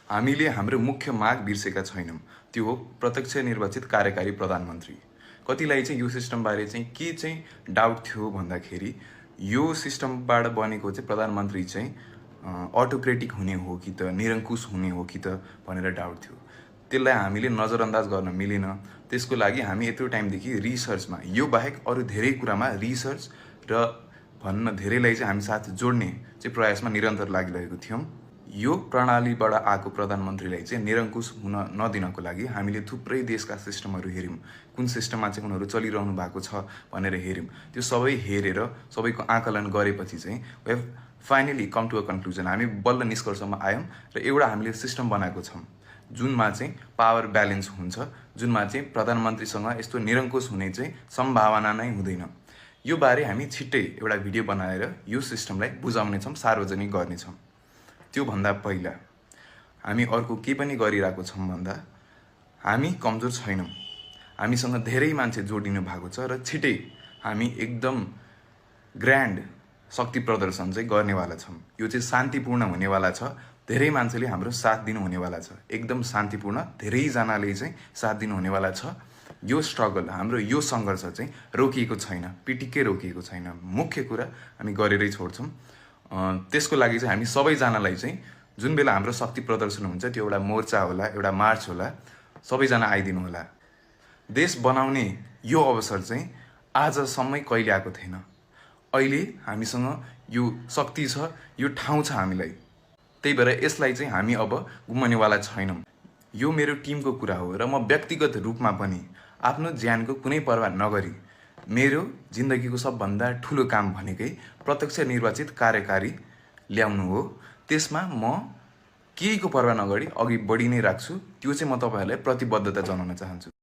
हामीले हाम्रो मुख्य माग बिर्सेका छैनौँ। त्यो हो प्रत्यक्ष निर्वाचित कार्यकारी प्रधानमन्त्री। कतिलाई चाहिँ यो सिस्टमबारे चाहिँ के चाहिँ डाउट थियो भन्दाखेरि यो सिस्टमबाट बनेको चाहिँ प्रधानमन्त्री चाहिँ अटोक्रेटिक हुने हो कि त निरङ्कुश हुने हो कि त भनेर डाउट थियो। त्यसलाई हामीले नजरअन्दाज गर्न मिलेन। त्यसको लागि हामी यत्रो टाइमदेखि रिसर्चमा यो बाहेक अरू धेरै कुरामा रिसर्च र भन्न धेरैलाई चाहिँ हामी साथ जोड्ने चाहिँ प्रयासमा निरन्तर लागिरहेको थियौँ। यो प्रणालीबाट आएको प्रधानमन्त्रीलाई चाहिँ निरङ्कुश हुन नदिनको लागि हामीले थुप्रै देशका सिस्टमहरू हेऱ्यौँ। कुन सिस्टममा चाहिँ उनीहरू चलिरहनु भएको छ भनेर हेऱ्यौँ। त्यो सबै हेरेर सबैको आकलन गरेपछि चाहिँ we have finally come to a conclusion. हामी बल्ल निष्कर्षमा आयौँ र एउटा हामीले सिस्टम बनाएको छौँ जुनमा चाहिँ पावर ब्यालेन्स हुन्छ, जुनमा चाहिँ प्रधानमन्त्रीसँग यस्तो निरङ्कुश हुने चाहिँ सम्भावना नै हुँदैन। यो बारे हामी छिट्टै एउटा भिडियो बनाएर यो सिस्टमलाई बुझाउनेछौँ, सार्वजनिक गर्नेछौँ। त्योभन्दा पहिला हामी अर्को के पनि गरिरहेको छौँ भन्दा हामी कमजोर छैनौँ। हामीसँग धेरै मान्छे जोडिनु भएको छ र छिट्टै हामी एकदम ग्रान्ड शक्ति प्रदर्शन चाहिँ गर्नेवाला छौँ। यो चाहिँ शान्तिपूर्ण हुनेवाला छ। धेरै मान्छेले हाम्रो साथ दिनु हुनेवाला छ। एकदम शान्तिपूर्ण, धेरैजनाले चाहिँ साथ दिनु हुनेवाला छ। यो स्ट्रगल, हाम्रो यो सङ्घर्ष चाहिँ रोकिएको छैन, पिटिक्कै रोकिएको छैन। मुख्य कुरा हामी गरेरै छोड्छौँ। त्यसको लागि चाहिँ हामी सबैजनालाई चाहिँ जुन बेला हाम्रो शक्ति प्रदर्शन हुन्छ त्यो एउटा मोर्चा होला, एउटा मार्च होला, सबैजना आइदिनु होला। देश बनाउने यो अवसर चाहिँ आजसम्मै कहिले आएको थिएन। अहिले हामीसँग यो शक्ति छ, यो ठाउँ छ हामीलाई। त्यही भएर यसलाई चाहिँ हामी अब गुमाउनेवाला छैनौँ। यो मेरो टिमको कुरा हो र म व्यक्तिगत रूपमा पनि आफ्नो ज्यानको कुनै परवाह नगरी मेरो जिन्दगीको सबभन्दा ठुलो काम भनेकै प्रत्यक्ष निर्वाचित कार्यकारी ल्याउनु हो। त्यसमा म केहीको परवाह नगरी अघि बढी नै राख्छु। त्यो चाहिँ म तपाईँहरूलाई प्रतिबद्धता जनाउन चाहन्छु।